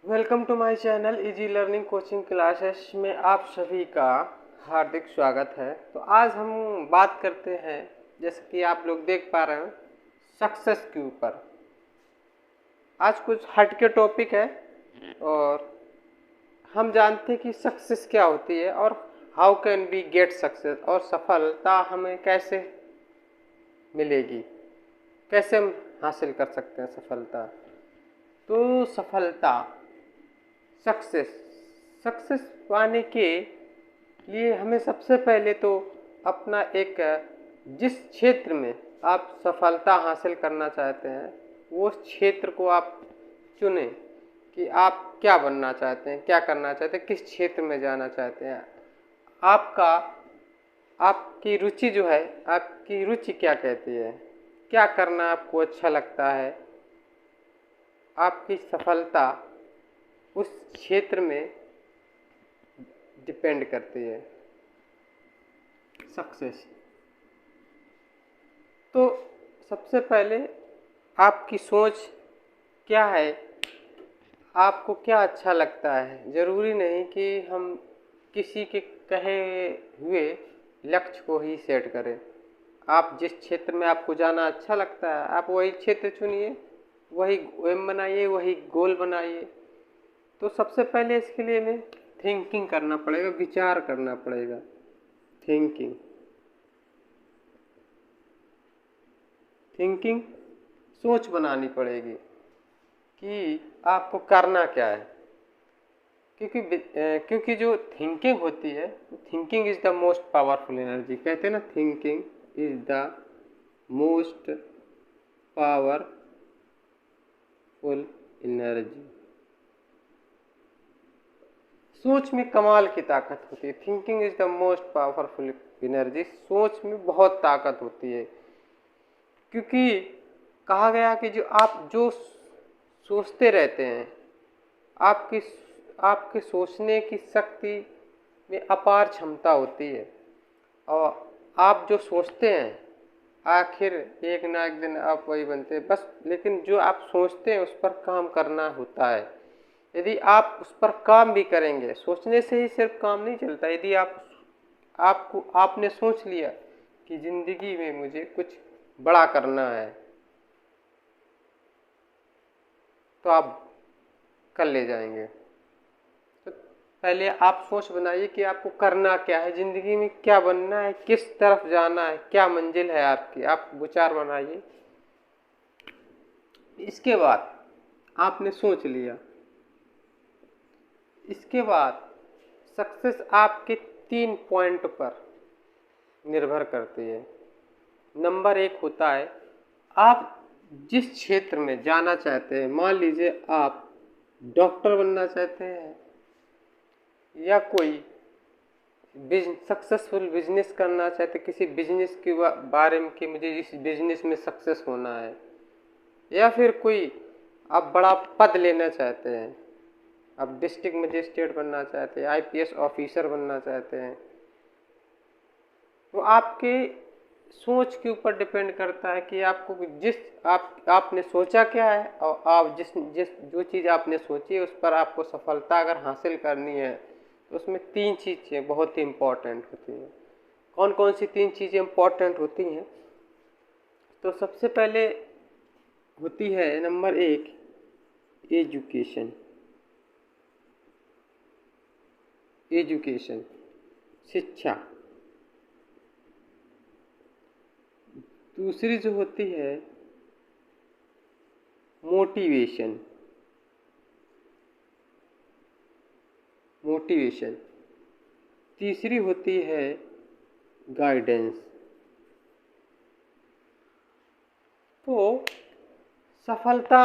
Welcome to my channel easy learning coaching classes में आप सभी का हार्दिक स्वागत है। तो आज हम बात करते हैं, जैसे कि आप लोग देख पा रहे हैं, सक्सेस के ऊपर। आज कुछ हटके टॉपिक है और हम जानते हैं कि सक्सेस क्या होती है और how can we get success, और सफलता हमें कैसे मिलेगी, कैसे हम हासिल कर सकते हैं सफलता। तो सफलता, सक्सेस सक्सेस पाने के लिए हमें सबसे पहले तो अपना एक जिस क्षेत्र में आप सफलता हासिल करना चाहते हैं वो क्षेत्र को आप चुनें कि आप क्या बनना चाहते हैं, क्या करना चाहते हैं, किस क्षेत्र में जाना चाहते हैं। आपकी रुचि जो है, आपकी रुचि क्या कहती है, क्या करना आपको अच्छा लगता है। आपकी सफलता उस क्षेत्र में डिपेंड करती है सक्सेस। तो सबसे पहले आपकी सोच क्या है, आपको क्या अच्छा लगता है। ज़रूरी नहीं कि हम किसी के कहे हुए लक्ष्य को ही सेट करें। आप जिस क्षेत्र में आपको जाना अच्छा लगता है आप वही क्षेत्र चुनिए, वही एम बनाइए, वही गोल बनाइए। तो सबसे पहले इसके लिए हमें थिंकिंग करना पड़ेगा, विचार करना पड़ेगा। थिंकिंग सोच बनानी पड़ेगी कि आपको करना क्या है। क्योंकि जो थिंकिंग होती है, thinking is the most powerful energy. कहते हैं ना, thinking is the most powerful energy. सोच में कमाल की ताकत होती है। Thinking is the most powerful energy. सोच में बहुत ताकत होती है, क्योंकि कहा गया कि जो सोचते रहते हैं, आपकी आपके सोचने की शक्ति में अपार क्षमता होती है। और आप जो सोचते हैं आखिर एक ना एक दिन आप वही बनते हैं बस। लेकिन जो आप सोचते हैं उस पर काम करना होता है। यदि आप उस पर काम भी करेंगे, सोचने से ही सिर्फ काम नहीं चलता। यदि आपने सोच लिया कि जिंदगी में मुझे कुछ बड़ा करना है, तो आप कर ले जाएंगे। तो पहले आप सोच बनाइए कि आपको करना क्या है, जिंदगी में क्या बनना है, किस तरफ जाना है, क्या मंजिल है आपकी। आप विचार बनाइए। इसके बाद आपने सोच लिया, इसके बाद सक्सेस आपके 3 पॉइंट पर निर्भर करती है। नंबर 1 होता है, आप जिस क्षेत्र में जाना चाहते हैं। मान लीजिए आप डॉक्टर बनना चाहते हैं या कोई सक्सेसफुल बिजनेस करना चाहते हैं, किसी बिजनेस के बारे में कि मुझे इस बिजनेस में सक्सेस होना है, या फिर कोई आप बड़ा पद लेना चाहते हैं, आप डिस्ट्रिक्ट मजिस्ट्रेट बनना चाहते हैं, आईपीएस ऑफिसर बनना चाहते हैं। तो आपके सोच के ऊपर डिपेंड करता है कि आपको आपने सोचा क्या है, और आप जो चीज़ आपने सोची है उस पर आपको सफलता अगर हासिल करनी है तो उसमें 3 चीज़ें बहुत ही इम्पोर्टेंट होती हैं। कौन कौन सी 3 चीज़ें इम्पोर्टेंट होती हैं? तो सबसे पहले होती है नंबर 1, एजुकेशन। शिक्षा। दूसरी जो होती है मोटिवेशन। तीसरी होती है गाइडेंस। तो सफलता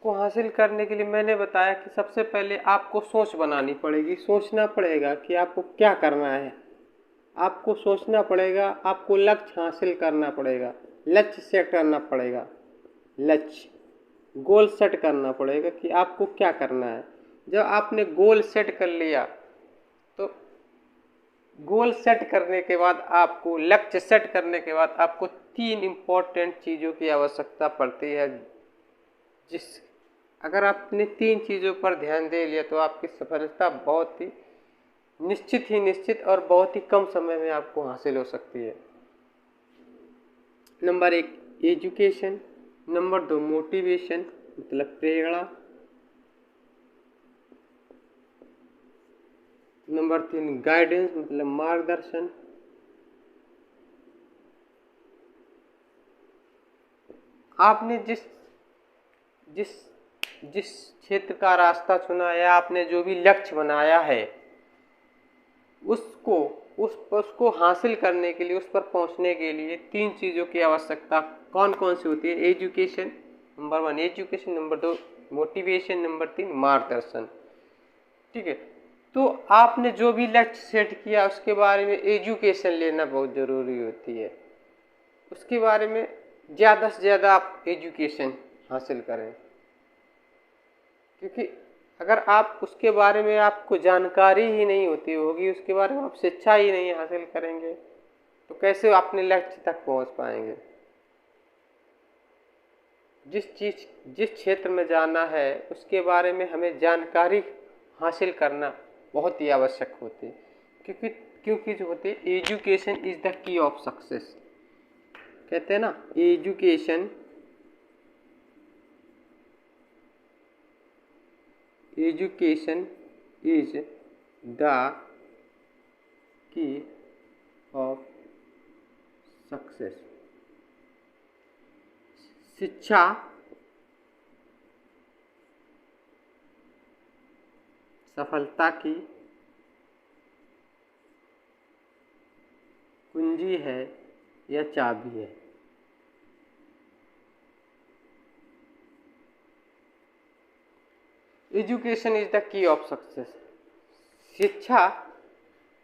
को हासिल करने के लिए मैंने बताया कि सबसे पहले आपको सोच बनानी पड़ेगी। सोचना पड़ेगा कि आपको क्या करना है, आपको सोचना पड़ेगा, आपको लक्ष्य हासिल करना पड़ेगा, लक्ष्य सेट करना पड़ेगा, गोल सेट करना पड़ेगा कि आपको क्या करना है। जब आपने गोल सेट कर लिया तो गोल सेट करने के बाद आपको, लक्ष्य सेट करने के बाद आपको 3 इम्पोर्टेंट चीज़ों की आवश्यकता पड़ती है, अगर आपने 3 चीज़ों पर ध्यान दे लिया तो आपकी सफलता बहुत ही निश्चित और बहुत ही कम समय में आपको हासिल हो सकती है। नंबर 1 एजुकेशन, नंबर 2 मोटिवेशन मतलब प्रेरणा, नंबर 3 गाइडेंस मतलब मार्गदर्शन, आपने जिस जिस जिस क्षेत्र का रास्ता चुना या आपने जो भी लक्ष्य बनाया है उसको उसको हासिल करने के लिए, उस पर पहुंचने के लिए 3 चीज़ों की आवश्यकता कौन कौन सी होती है? Education number 1 education, number 2 motivation, number 3 मार्गदर्शन। ठीक है, तो आपने जो भी लक्ष्य सेट किया उसके बारे में एजुकेशन लेना बहुत ज़रूरी होती है। उसके बारे में ज़्यादा से ज़्यादा आप एजुकेशन हासिल करें, क्योंकि अगर आप उसके बारे में आपको जानकारी ही नहीं होती होगी, उसके बारे में आप शिक्षा ही नहीं हासिल करेंगे तो कैसे अपने लक्ष्य तक पहुंच पाएंगे। जिस क्षेत्र में जाना है उसके बारे में हमें जानकारी हासिल करना बहुत ही आवश्यक होती है, क्योंकि जो होती है education is the key of success. कहते हैं ना, education is the key of success. शिक्षा सफलता की कुंजी है या चाबी है। Education is the key of success. शिक्षा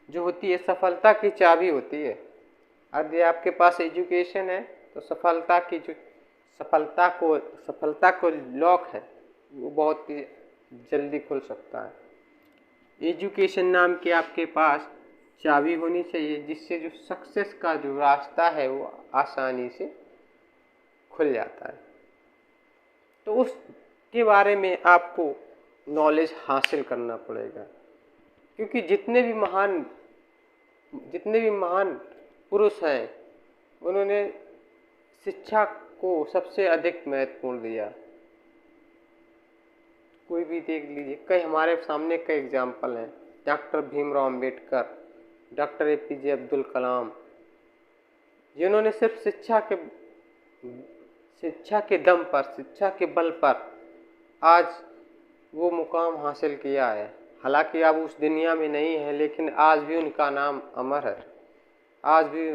जो होती है सफलता की चाबी होती है। यदि आपके पास एजुकेशन है तो सफलता को लॉक है वो बहुत ही जल्दी खुल सकता है। एजुकेशन नाम की आपके पास चाबी होनी चाहिए जिससे जो सक्सेस का जो रास्ता है वो आसानी से खुल जाता है। तो उसके बारे में आपको नॉलेज हासिल करना पड़ेगा, क्योंकि जितने भी महान पुरुष हैं उन्होंने शिक्षा को सबसे अधिक महत्वपूर्ण दिया। कोई भी देख लीजिए, कई हमारे सामने कई एग्जाम्पल हैं। Doctor Bhimrao Ambedkar, doctor APJ Abdul Kalam, जिन्होंने सिर्फ शिक्षा के दम पर, शिक्षा के बल पर आज वो मुकाम हासिल किया है। हालांकि अब उस दुनिया में नहीं है, लेकिन आज भी उनका नाम अमर है। आज भी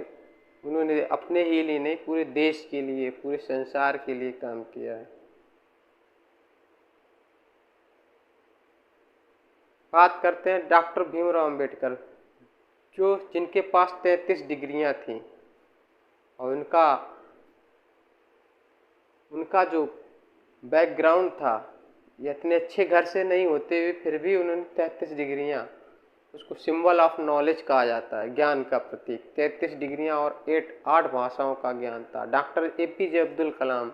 उन्होंने अपने ही लिए नहीं, पूरे देश के लिए, पूरे संसार के लिए काम किया है। बात करते हैं डॉक्टर भीमराव अंबेडकर, जिनके पास 33 डिग्रियां थीं और उनका जो बैकग्राउंड था, ये इतने अच्छे घर से नहीं होते हुए फिर भी उन्होंने 33 डिग्रियां, उसको सिंबल ऑफ नॉलेज कहा जाता है, ज्ञान का प्रतीक। 33 डिग्रियां और 8 भाषाओं का ज्ञान था। डॉक्टर एपीजे अब्दुल कलाम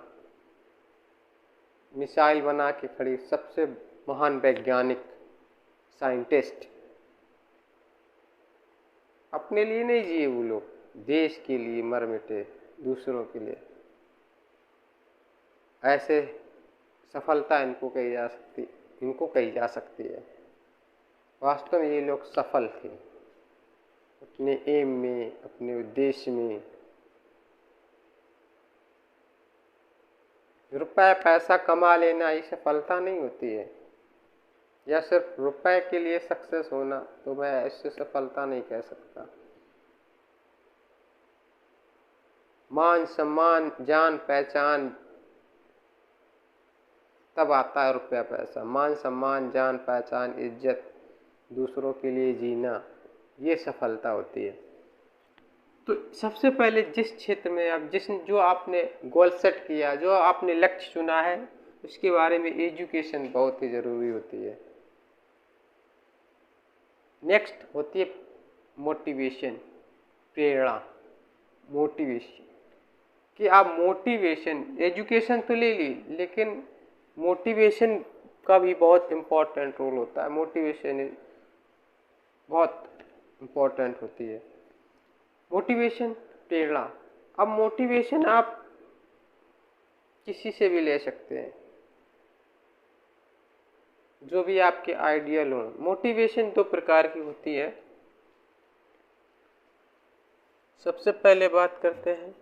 मिसाइल बना के खड़ी सबसे महान वैज्ञानिक, साइंटिस्ट। अपने लिए नहीं जिए वो लोग, देश के लिए मर मिटे, दूसरों के लिए। ऐसे सफलता इनको कही जा सकती है। वास्तव में ये लोग सफल थे अपने एम में, अपने उद्देश्य में। रुपया पैसा कमा लेना ये सफलता नहीं होती है, या सिर्फ रुपए के लिए सक्सेस होना, तो मैं इससे सफलता नहीं कह सकता। मान सम्मान, जान पहचान तब आता है रुपया पैसा। मान सम्मान, जान पहचान, इज्जत, दूसरों के लिए जीना, ये सफलता होती है। तो सबसे पहले जिस क्षेत्र में जो आपने गोल सेट किया, जो आपने लक्ष्य चुना है, उसके बारे में एजुकेशन बहुत ही ज़रूरी होती है। नेक्स्ट होती है मोटिवेशन, प्रेरणा। मोटिवेशन कि आप एजुकेशन तो ले ली, लेकिन मोटिवेशन का भी बहुत इम्पोर्टेंट रोल होता है। मोटिवेशन बहुत इम्पोर्टेंट होती है। मोटिवेशन, प्रेरणा। अब मोटिवेशन आप किसी से भी ले सकते हैं, जो भी आपके आइडियल हो। मोटिवेशन दो प्रकार की होती है। सबसे पहले बात करते हैं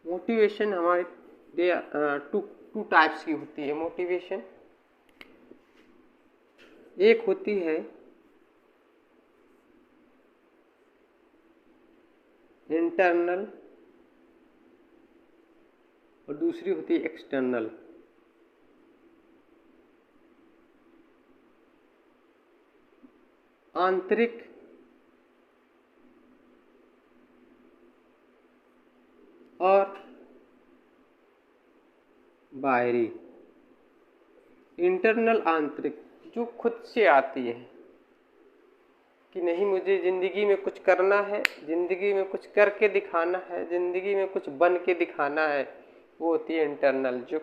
मोटिवेशन हमारे टू टाइप्स की होती है। मोटिवेशन एक होती है इंटरनल और दूसरी होती है एक्सटर्नल। आंतरिक और बाहरी। इंटरनल, आंतरिक, जो खुद से आती है कि नहीं मुझे ज़िंदगी में कुछ करना है, ज़िंदगी में कुछ करके दिखाना है, ज़िंदगी में कुछ बन के दिखाना है, वो होती है इंटरनल, जो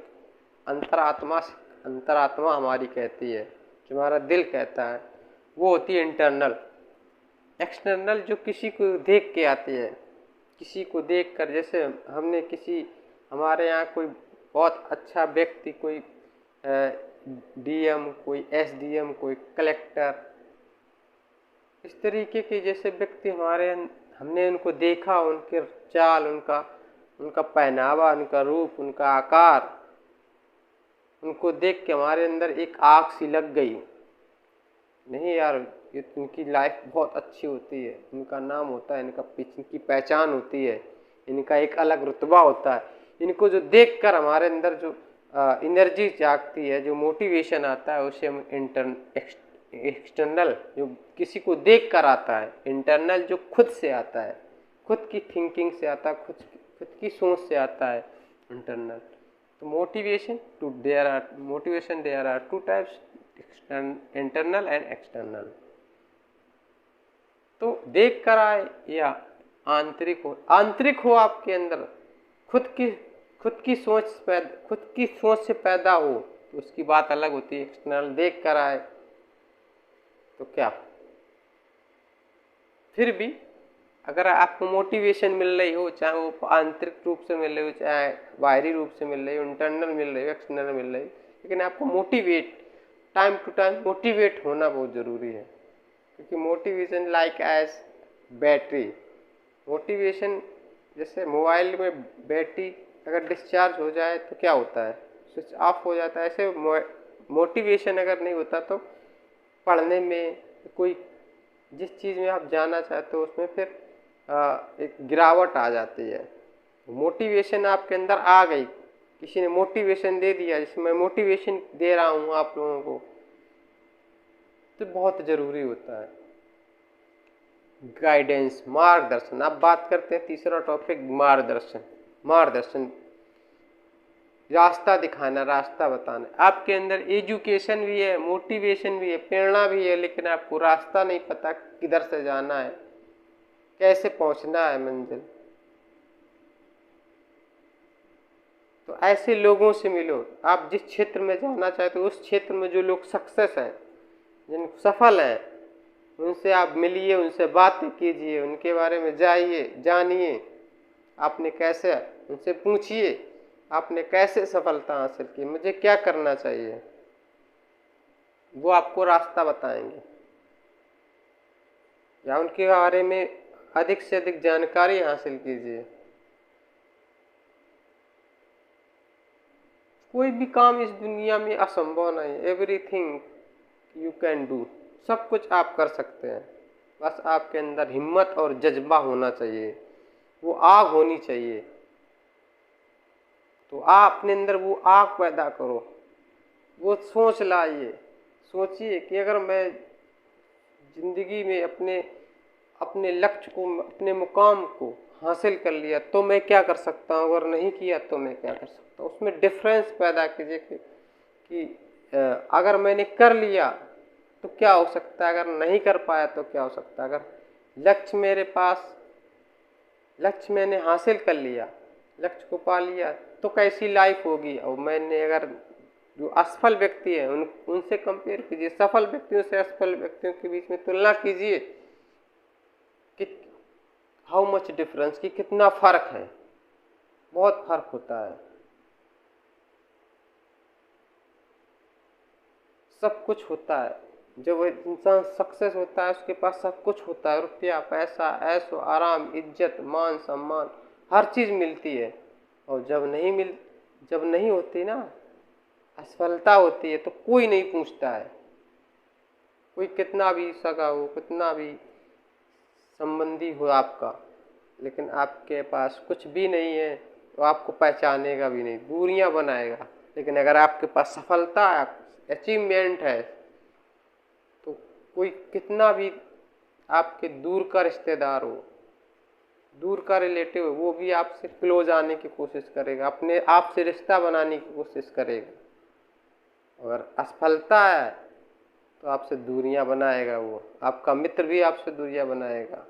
अंतरात्मा हमारी कहती है, जो हमारा दिल कहता है, वो होती है इंटरनल। एक्सटर्नल जो किसी को देख के आती है, किसी को देख कर, जैसे हमने हमारे यहाँ कोई बहुत अच्छा व्यक्ति, कोई डीएम, कोई एसडीएम, कोई कलेक्टर, इस तरीके के जैसे व्यक्ति हमने उनको देखा, उनके चाल, उनका पहनावा, उनका रूप, उनका आकार, उनको देख के हमारे अंदर एक आग सी लग गई, नहीं यार ये इनकी लाइफ बहुत अच्छी होती है, इनका नाम होता है, इनकी पहचान होती है, इनका एक अलग रुतबा होता है। इनको जो देखकर हमारे अंदर जो एनर्जी जागती है, जो मोटिवेशन आता है, उसे हम एक्सटर्नल, जो किसी को देख कर आता है। इंटरनल जो खुद से आता है, खुद की थिंकिंग से आता है, खुद की सोच से आता है, इंटरनल। तो motivation there are two types, internal and external. तो देख कर आए या आंतरिक हो आपके अंदर, खुद की सोच से पैदा हो, तो उसकी बात अलग होती है। एक्सटर्नल देख कर आए तो क्या, फिर भी अगर आपको मोटिवेशन मिल रही हो, चाहे वो आंतरिक रूप से मिल रही हो, चाहे बाहरी रूप से मिल रही हो, इंटरनल मिल रही हो, एक्सटर्नल मिल रही हो, लेकिन आपको टाइम टू टाइम मोटिवेट होना बहुत ज़रूरी है। क्योंकि motivation like as battery. Motivation जैसे मोबाइल में बैटरी अगर डिस्चार्ज हो जाए तो क्या होता है, स्विच ऑफ हो जाता है। ऐसे मोटिवेशन अगर नहीं होता तो पढ़ने में, कोई जिस चीज़ में आप जाना चाहते हो उसमें फिर एक गिरावट आ जाती है। मोटिवेशन आपके अंदर आ गई, किसी ने मोटिवेशन दे दिया, जैसे मैं मोटिवेशन दे रहा हूँ आप लोगों को, तो बहुत ज़रूरी होता है गाइडेंस, मार्गदर्शन। अब बात करते हैं तीसरा टॉपिक, मार्गदर्शन, रास्ता दिखाना, रास्ता बताना। आपके अंदर एजुकेशन भी है, मोटिवेशन भी है, प्रेरणा भी है, लेकिन आपको रास्ता नहीं पता, किधर से जाना है, कैसे पहुंचना है मंजिल। तो ऐसे लोगों से मिलो। आप जिस क्षेत्र में जाना चाहते हो उस क्षेत्र में जो लोग सक्सेस हैं, जिन सफल हैं, उनसे आप मिलिए, उनसे बातें कीजिए, उनके बारे में जानिए, आपने कैसे, उनसे पूछिए आपने कैसे सफलता हासिल की, मुझे क्या करना चाहिए, वो आपको रास्ता बताएंगे। या उनके बारे में अधिक से अधिक जानकारी हासिल कीजिए। कोई भी काम इस दुनिया में असंभव नहीं, एवरीथिंग यू कैन डू, सब कुछ आप कर सकते हैं। बस आपके अंदर हिम्मत और जज्बा होना चाहिए, वो आग होनी चाहिए। तो आप अपने अंदर वो आग पैदा करो, वो सोच लाइए। सोचिए कि अगर मैं जिंदगी में अपने लक्ष्य को, अपने मुकाम को हासिल कर लिया तो मैं क्या कर सकता हूँ, अगर नहीं किया तो मैं क्या कर सकता हूँ। उसमें डिफरेंस पैदा कीजिए कि अगर मैंने कर लिया तो क्या हो सकता है, अगर नहीं कर पाया तो क्या हो सकता है। अगर लक्ष्य मैंने हासिल कर लिया, लक्ष्य को पा लिया, तो कैसी लाइफ होगी। और मैंने अगर जो असफल व्यक्ति है उनसे कंपेयर कीजिए, सफल व्यक्तियों से असफल व्यक्तियों के बीच में तुलना कीजिए कि हाउ मच डिफरेंस, कि कितना फर्क है। बहुत फर्क होता है। सब कुछ होता है। जब वो इंसान सक्सेस होता है उसके पास सब कुछ होता है, रुपया पैसा ऐशो आराम इज्जत मान सम्मान हर चीज़ मिलती है। और जब नहीं होती ना, असफलता होती है, तो कोई नहीं पूछता है। कोई कितना भी सगा हो, कितना भी संबंधी हो आपका, लेकिन आपके पास कुछ भी नहीं है तो आपको पहचानेगा भी नहीं, दूरियां बनाएगा। लेकिन अगर आपके पास सफलता है, अचीवमेंट है, तो कोई कितना भी आपके दूर का रिश्तेदार हो, दूर का रिलेटिव हो, वो भी आपसे क्लोज आने की कोशिश करेगा, अपने आप से रिश्ता बनाने की कोशिश करेगा। अगर असफलता है तो आपसे दूरियां बनाएगा, वो आपका मित्र भी आपसे दूरियां बनाएगा,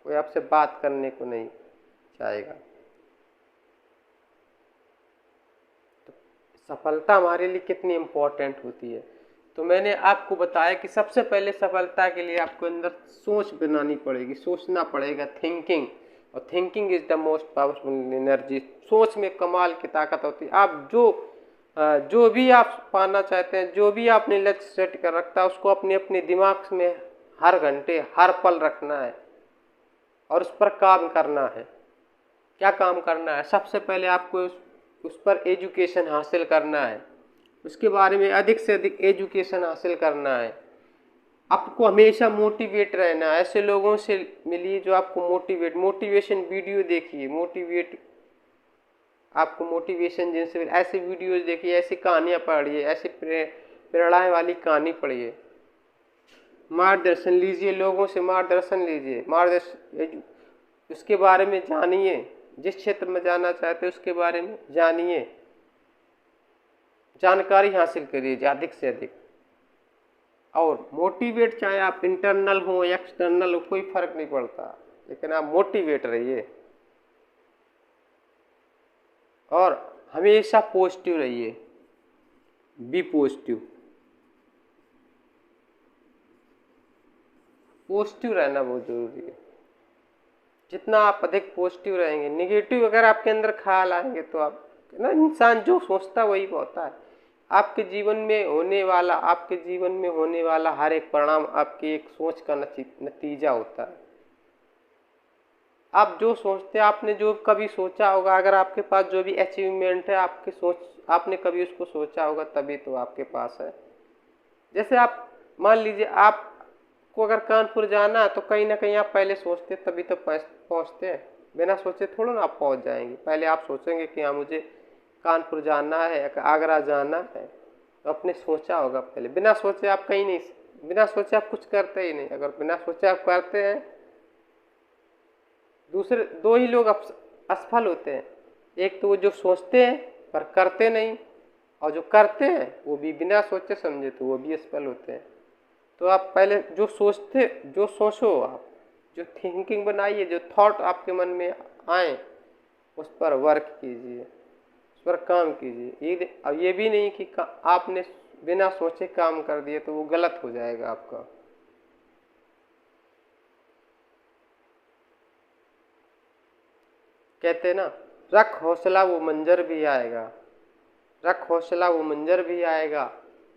कोई आपसे बात करने को नहीं चाहेगा। तो सफलता हमारे लिए कितनी इम्पोर्टेंट होती है। तो मैंने आपको बताया कि सबसे पहले सफलता के लिए आपको अंदर सोच बनानी पड़ेगी, सोचना पड़ेगा, थिंकिंग। और thinking is the most powerful energy. सोच में कमाल की ताकत होती है। आप जो भी आप पाना चाहते हैं, जो भी आपने लक्ष्य सेट कर रखता है, उसको अपने अपने दिमाग में हर घंटे हर पल रखना है और उस पर काम करना है। क्या काम करना है? सबसे पहले आपको उस पर एजुकेशन हासिल करना है, उसके बारे में अधिक से अधिक एजुकेशन हासिल करना है। आपको हमेशा मोटिवेट रहना है। ऐसे लोगों से मिलिए जो आपको मोटिवेशन वीडियो देखिए, आपको मोटिवेशन जिनसे ऐसे वीडियोस देखिए, ऐसी कहानियाँ पढ़िए, ऐसी प्रेरणाएं वाली कहानी पढ़िए, मार्गदर्शन लीजिए, लोगों से मार्गदर्शन लीजिए, उसके बारे में जानिए, जिस क्षेत्र में जाना चाहते हैं उसके बारे में जानिए, जानकारी हासिल करिए अधिक से अधिक। और मोटिवेट, चाहे आप इंटरनल हो या एक्सटर्नल हो, कोई फर्क नहीं पड़ता, लेकिन आप मोटिवेट रहिए और हमेशा पॉजिटिव रहिए। बी पॉजिटिव, पॉजिटिव रहना बहुत जरूरी है। जितना आप अधिक पॉजिटिव रहेंगे, निगेटिव अगर आपके अंदर ख्याल आएंगे तो आप ना, इंसान जो सोचता वही होता है। आपके जीवन में होने वाला हर एक परिणाम आपकी एक सोच का नतीजा होता है। आप जो सोचते हैं, आपने जो कभी सोचा होगा, अगर आपके पास जो भी अचीवमेंट है आपने कभी उसको सोचा होगा, तभी तो आपके पास है। जैसे आप मान लीजिए आपको अगर कानपुर जाना है तो कहीं ना कहीं आप पहले सोचते तभी तो पहुंचते हैं। बिना सोचे थोड़ा ना आप पहुंच जाएंगे। पहले आप सोचेंगे कि हाँ मुझे कानपुर जाना है, आगरा जाना है, तो आपने सोचा होगा पहले। बिना सोचे आप बिना सोचे आप कुछ करते ही नहीं। अगर बिना सोचे आप करते हैं, दूसरे दो ही लोग असफल होते हैं। एक तो वो जो सोचते हैं पर करते नहीं, और जो करते हैं वो भी बिना सोचे समझे, तो वो भी असफल होते हैं। तो आप पहले जो सोचो, आप जो थिंकिंग बनाइए, जो थॉट आपके मन में आए उस पर वर्क कीजिए, उस पर काम कीजिए। अब ये भी नहीं कि आपने बिना सोचे काम कर दिए तो वो गलत हो जाएगा आपका। कहते ना, रख हौसला वो मंजर भी आएगा, रख हौसला वो मंजर भी आएगा,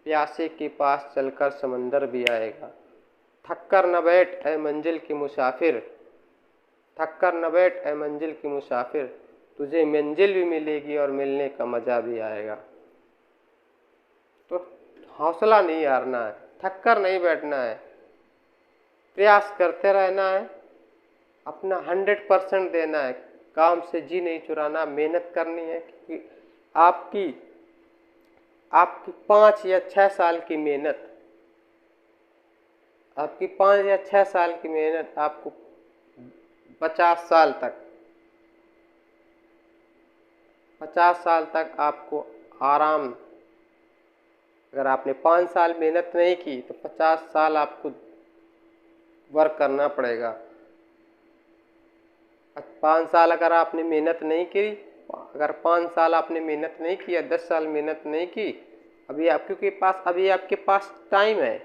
प्यासे के पास चलकर समंदर भी आएगा। थक कर न बैठ ऐ मंजिल की मुसाफिर, थक कर न बैठ ऐ मंजिल की मुसाफिर, तुझे मंजिल भी मिलेगी और मिलने का मजा भी आएगा। तो हौसला नहीं हारना है, थक कर नहीं बैठना है, प्रयास करते रहना है, अपना 100% देना है, काम से जी नहीं चुराना, मेहनत करनी है। क्योंकि आपकी 5 या 6 साल की मेहनत, आपकी 5 या 6 साल की मेहनत आपको 50 साल तक आपको आराम। अगर आपने 5 साल मेहनत नहीं की तो 50 साल आपको वर्क करना पड़ेगा। 5 साल अगर आपने मेहनत नहीं की अगर 5 साल आपने मेहनत नहीं किया, 10 साल मेहनत नहीं की, अभी आपके पास टाइम है,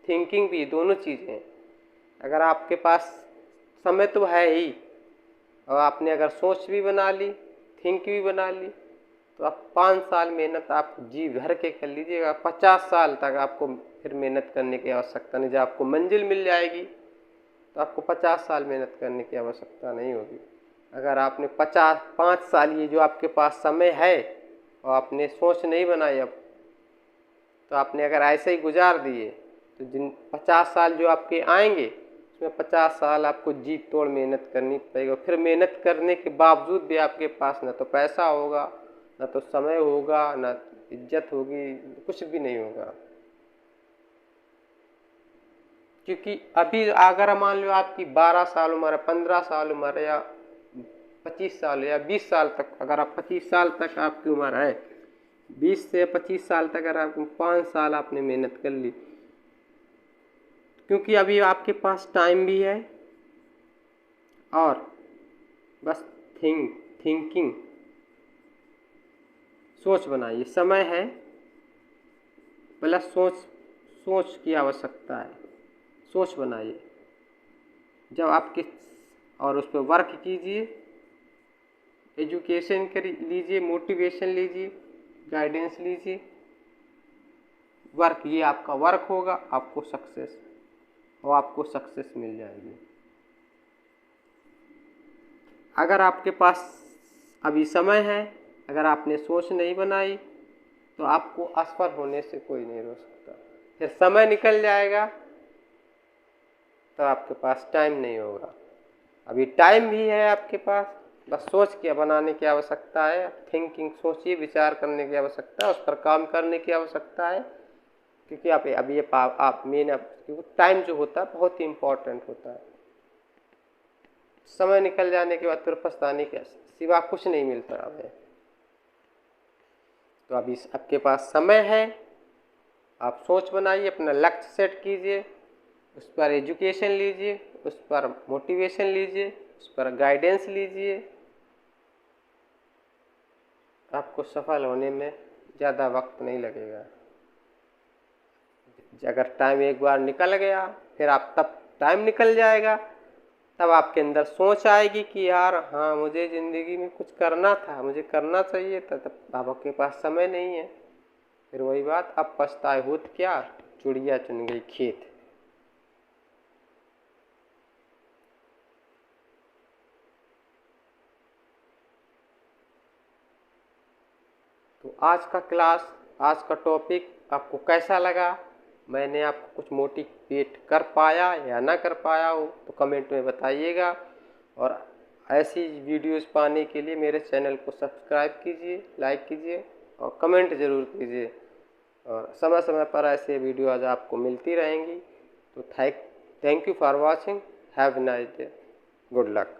थिंकिंग भी, दोनों चीज़ें हैं। अगर आपके पास समय तो है ही, और आपने अगर सोच भी बना ली, थिंक भी बना ली, तो आप 5 साल मेहनत आप जी भर के कर लीजिएगा। 50 साल तक आपको फिर मेहनत करने की आवश्यकता नहीं। जब आपको मंजिल मिल जाएगी तो आपको 50 साल मेहनत करने की आवश्यकता नहीं होगी। अगर आपने 5 साल ये जो आपके पास समय है और आपने सोच नहीं बनाई अब, तो आपने अगर ऐसे ही गुजार दिए तो जिन 50 साल जो आपके आएंगे उसमें 50 साल आपको जी तोड़ मेहनत करनी पड़ेगी। फिर मेहनत करने के बावजूद भी आपके पास ना तो पैसा होगा, ना तो समय होगा, ना इज्जत होगी, कुछ भी नहीं होगा। क्योंकि अभी अगर मान लो आपकी 12 साल उम्र है, 15 साल उम्र है, या 25 साल या 20 साल तक, अगर आप 25 साल तक आपकी उम्र है, 20 से 25 साल तक अगर आप 5 साल आपने मेहनत कर ली, क्योंकि अभी आपके पास टाइम भी है और बस थिंकिंग, सोच बनाइए। समय है प्लस सोच की आवश्यकता है। सोच बनाइए जब आपके, और उस पर वर्क कीजिए, एजुकेशन कर लीजिए, मोटिवेशन लीजिए, गाइडेंस लीजिए। वर्क, ये आपका वर्क होगा, आपको सक्सेस मिल जाएगी। अगर आपके पास अभी समय है, अगर आपने सोच नहीं बनाई, तो आपको असफल होने से कोई नहीं रोक सकता। फिर समय निकल जाएगा तो आपके पास टाइम नहीं होगा। अभी टाइम भी है आपके पास, बस सोच के बनाने की आवश्यकता है। थिंकिंग, सोचिए, विचार करने की आवश्यकता है, उस पर काम करने की आवश्यकता है। क्योंकि क्योंकि टाइम जो होता है बहुत ही इम्पोर्टेंट होता है। समय निकल जाने के बाद फिर पछताने के सिवा कुछ नहीं मिलता हमें। तो अभी आपके पास समय है, आप सोच बनाइए, अपना लक्ष्य सेट कीजिए, उस पर एजुकेशन लीजिए, उस पर मोटिवेशन लीजिए, उस पर गाइडेंस लीजिए। आपको सफल होने में ज़्यादा वक्त नहीं लगेगा। अगर टाइम एक बार निकल गया, फिर आप तब टाइम निकल जाएगा, तब आपके अंदर सोच आएगी कि यार हाँ, मुझे ज़िंदगी में कुछ करना था, मुझे करना चाहिए था, तब आपके पास समय नहीं है। फिर वही बात, अब पछताए होत क्या, चिड़िया चुन गई खेत। तो आज का क्लास, आज का टॉपिक आपको कैसा लगा? मैंने आपको कुछ मोटिवेट कर पाया या ना कर पाया हो तो कमेंट में बताइएगा। और ऐसी वीडियोस पाने के लिए मेरे चैनल को सब्सक्राइब कीजिए, लाइक कीजिए और कमेंट ज़रूर कीजिए। और समय समय पर ऐसे वीडियो आज आपको मिलती रहेंगी। तो thank you for watching. Have a nice day. Good luck.